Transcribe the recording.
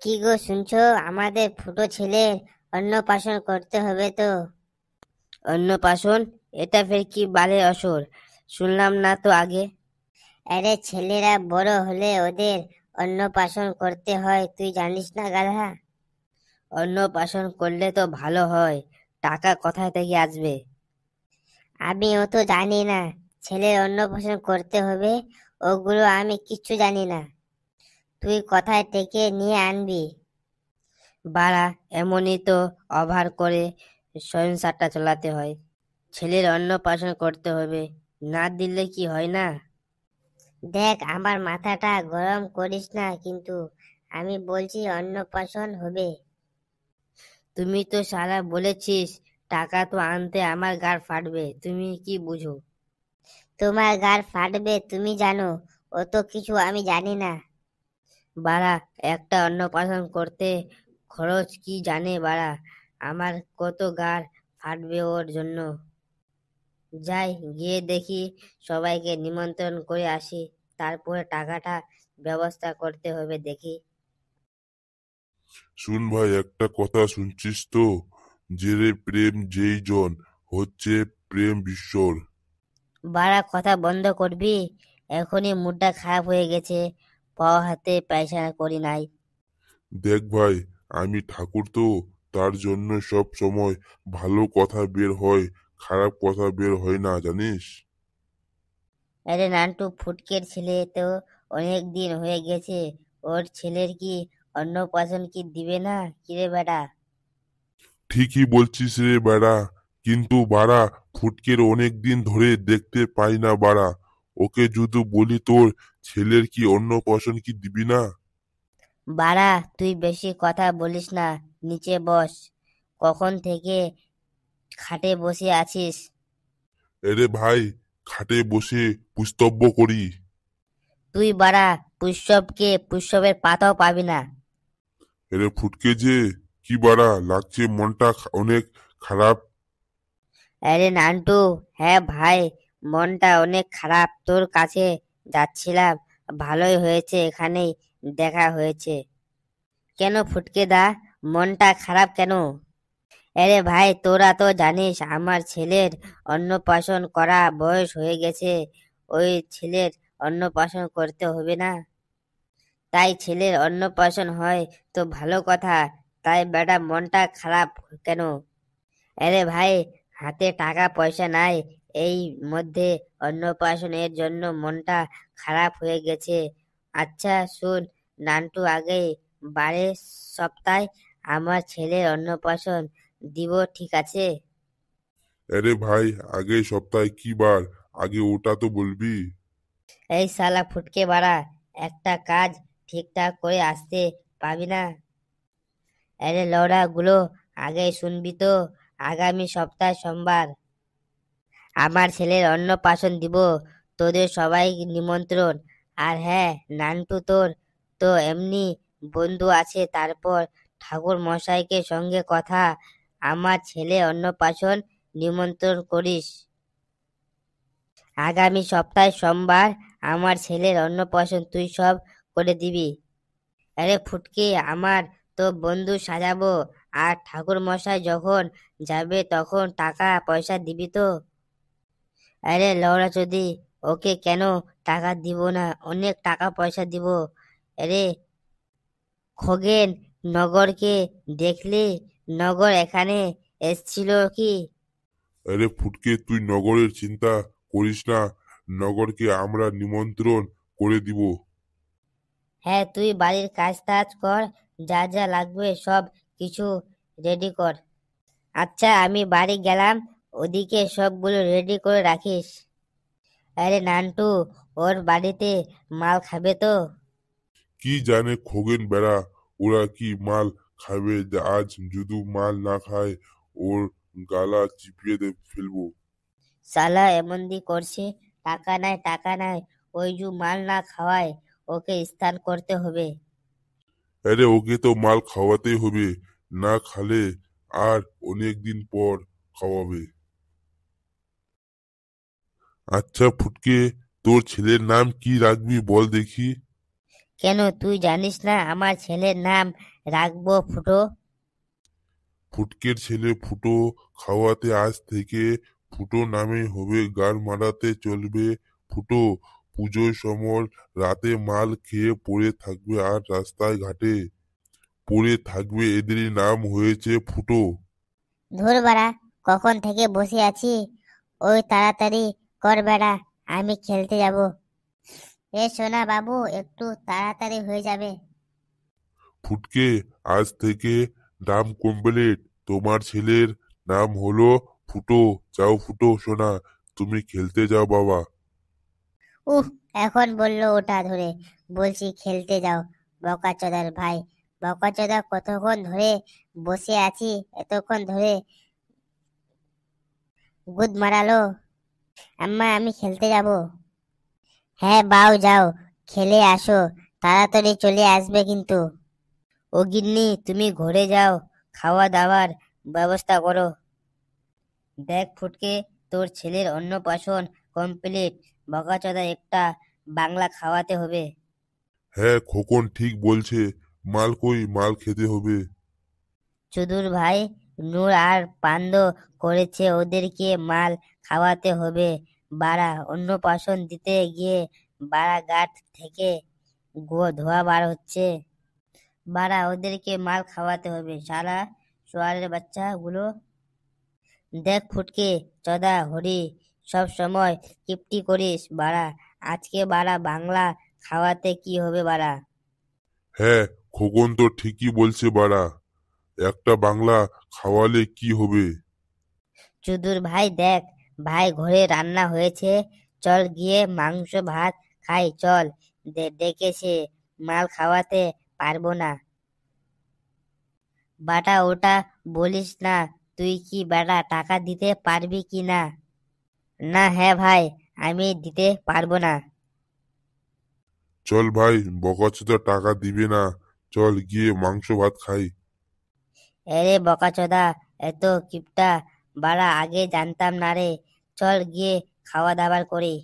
কি গো শুনছো? আমাদের ফুটো ছেলের অন্নপ্রাশন করতে হবে তো। অন্নপ্রাশন? এটা ফের কি বালের আসর? শুনলাম না তো আগে। আরে ছেলেরা বড় হলে ওদের অন্নপ্রাশন করতে হয়, তুই জানিস না গাধা? অন্নপ্রাশন করলে তো ভালো হয়, টাকা কোথায় থেকে আসবে? আমি ও তো জানি না ছেলের অন্নপ্রাশন করতে হবে, ওগুলো আমি কিচ্ছু জানি না। তুই কোথায় থেকে নিয়ে আনবি? বাড়া, এমনই তো অভার করে সংসারটা চালাতে হয়। ছেলের অন্নপ্রাশন করতে হবে, না দিলে কি হয় না? দেখ, আমার মাথাটা গরম করিস না কিন্তু, আমি বলছি অন্নপ্রাশন হবে। তুমি তো সারা বলেছিস টাকা তো আনতে আমার গাড় ফাটবে, তুমি কি বুঝো? তোমার গার ফাটবে তুমি জানো, অত কিছু আমি জানি না। বাড়া, একটা অন্নপ্রাশন করতে খরচ কি জানে বাড়া? আমার কত গাড় ফাটবে ওর জন্য। যাই গিয়ে দেখি, সবাইকে নিমন্ত্রণ করে আসি, তারপরে টাকাটা ব্যবস্থা করতে হবে দেখি। শুন ভাই, একটা কথা শুনছিস তো? যে রে প্রেম যেই জন, হচ্ছে প্রেম বিশ্বর। বাড়া, কথা বন্ধ করবি? এখনই মুডটা খারাপ হয়ে গেছে, পাও হাতে পয়সা করি নাই। দেখ ভাই, আমি ঠাকুর তো, তার জন্য সব সময় ভালো কথা বের হয়, খারাপ কথা বের হয় না, জানিস? আরে নান্টু, ফুটকের ছেলে তো অনেক দিন হয়ে গেছে, ওর ছেলের কি অন্নপ্রাশন কি দিবে না? কিরে বেটা? ঠিকই বলছিস রে বেড়া, কিন্তু বাড়া, ফুটকের অনেক দিন ধরে দেখতে পাই না বাড়া। ওকে যদি বলি তোর ছেলের কি অন্নপ্রাশন কি দিবি না? বাড়া, তুই বেশি কথা বলিস না, নিচে বস। কখন থেকে খাটে বসে আছিস? এরে ভাই, খাটে বসে পুস্তব্য করি। তুই বাড়া, পুষ্যবের পাতাও পাবি না। এরে ফুটকে যে, কি বাড়া লাগছে, মনটা অনেক খারাপ। আরে নান্টু, হ্যাঁ ভাই, মনটা অনেক খারাপ, তোর কাছে যাচ্ছিলাম। ভালোই হয়েছে এখানেই দেখা হয়েছে। কেন ফুটকে দা, মনটা খারাপ কেন? আরে ভাই, তোরা তো জানিস আমার ছেলের অন্নপ্রাশন করা বয়স হয়ে গেছে। ওই ছেলের অন্নপ্রাশন করতে হবে না? তাই ছেলের অন্নপ্রাশন হয় তো ভালো কথা, তাই বেটা মনটা খারাপ কেন? আরে ভাই, হাতে টাকা পয়সা নাই, এই মধ্যে অন্নপ্রাশনের জন্য মনটা খারাপ হয়ে গেছে। আচ্ছা শুন নান্টু, আগেই বারের সপ্তাহে আমার ছেলের অন্নপ্রাশন দিব, ঠিক আছে? আরে ভাই, আগে সপ্তাহে কি বার, আগে ওটা তো বলবি। এই শালা ফুটকে বাড়া, একটা কাজ ঠিকঠাক করে আসতে পাবি না? আরে লৌড়া গুলো, আগে শুনবি তো। আগামী সপ্তাহ সোমবার আমার ছেলের অন্নপ্রাশন দিব, তোদের সবাই নিমন্ত্রণ। আর হ্যাঁ নান্টু, তোর তো এমনি বন্ধু আছে, তারপর ঠাকুর মশাইকে সঙ্গে কথা, আমার ছেলে অন্নপ্রাশন নিমন্ত্রণ করিস। আগামী সপ্তাহে সোমবার আমার ছেলের অন্নপ্রাশন তুই সব করে দিবি। আরে ফুটকি, আমার তো বন্ধু সাজাবো, আর ঠাকুর মশাই যখন যাবে তখন টাকা পয়সা দিবি তো? আরে লওড়া চোদি, ওকে কেন টাকা দিব না, অনেক টাকা পয়সা দিব। আরে খগেন, নগরকে দেখলি? নগর এখানে এসছিল কি? আরে ফুটকে, তুই নগরের চিন্তা করিস না, নগরকে আমরা নিমন্ত্রণ করে দিব। হ্যাঁ, তুই বাড়ির কাজ টাজ কর, যা যা লাগবে সব কিছু রেডি কর। আচ্ছা আমি বাড়ি গেলাম, ওদিকে সবগুলো রেডি করে রাখিস। আরে নান্টু, ওর বাড়িতে মাল খাবে তো? কি জানে খোগেন বেড়া, ওরা কি মাল খাবে? আজ যদি মাল না খায়, ওর গালা চিপিয়ে ফেলবো। সালা এমন দি করছে, টাকা নাই টাকা নাই, ওই জু মাল না খাওয়ায় ওকে স্নান করতে হবে। আরে ওকে তো মাল খাওয়াতেই হবে, না খালে আর অনেক দিন পর খাওয়াবে। আচ্ছা ফুটকে, তোর ছেলের নাম কি রাখবি বল দেখি। কেন তুই জানিস না আমার ছেলের নাম রাখবো ফুটো? ফুটকের ছেলে ফুটো খাওয়াতে আজ থেকে ফুটো নামে হবে, গান মারাতে চলবে ফুটো। পুজোর সময় রাতে মাল খেয়ে পড়ে থাকবে আর রাস্তায় ঘাটে পড়ে থাকবে, এদেরই নাম হয়েছে ফুটো। ধুর বাড়া, কখন থেকে বসে আছি। ওই তাড়াতাড়ি কর বেড়া, আমি খেলতে যাব। এ সোনা বাবু, একটু তাড়াতাড়ি হয়ে যাবে। ফুটকে, আজ থেকে নাম কমপ্লিট, তোমার ছেলের নাম হলো ফুটো। যাও ফুটো সোনা, তুমি খেলতে যাও বাবা। উহ, এখন বললো ওটা ধরে, বলছি খেলতে যাও। বকাচোদার ভাই, বকাচোদা কতক্ষণ ধরে বসে আছি, এতক্ষণ ধরে গুদ মারালো। আম্মা, আমি খেলতে যাব। হ্যাঁ বাউ, যাও খেলে আসো, তাড়াতাড়ি চলে আসবে কিন্তু। ও গিন্নি, তুমি ঘরে যাও, খাওয়া দাওয়ার ব্যবস্থা করো। দেখ ফুটকে, তোর ছেলের অন্নপ্রাশন কমপ্লিট, বকাচোদা একটা বাংলা খাওয়াতে হবে। হ্যাঁ খোকন ঠিক বলছে, মাল কই, মাল খেতে হবে। চুদুর ভাই, নূর আর পান্দ করেছে, ওদেরকে মাল খাওয়াতে হবে। বাড়া অন্নপ্রাশন দিতে গিয়ে বাড়া গাঁট থেকে ধোয়া বার হচ্ছে। বাড়া ওদেরকে মাল খাওয়াতে হবে, শালা সোয়ারের বাচ্চা গুলো। দেখ ফুটকে চোদা হরি, সব সময় কিপটি করিস বাড়া, আজকে বাড়া বাংলা খাওয়াতে কি হবে বাড়া? হ্যাঁ খোকন তো ঠিকই বলছে বাড়া, একটা বাংলা খাওয়ালে কি হবে। চুদুর ভাই দেখ, ভাই ঘরে রান্না হয়েছে, চল গিয়ে মাংস ভাত খাই চল। ডেকেছে, মাল খাওয়াতে পারবো না। বাটা ওটা বলিস না, তুই কি বেটা টাকা দিতে পারবি কি না? না হ্যাঁ ভাই, আমি দিতে পারবো না। চল ভাই, বকাচোদা টাকা দিবে না, চল গিয়ে মাংস ভাত খাই। এরে বকাচোদা, এত কিপটা বাড়া আগে জানতাম না রে, চল গিয়ে খাওয়া দাওয়া করি।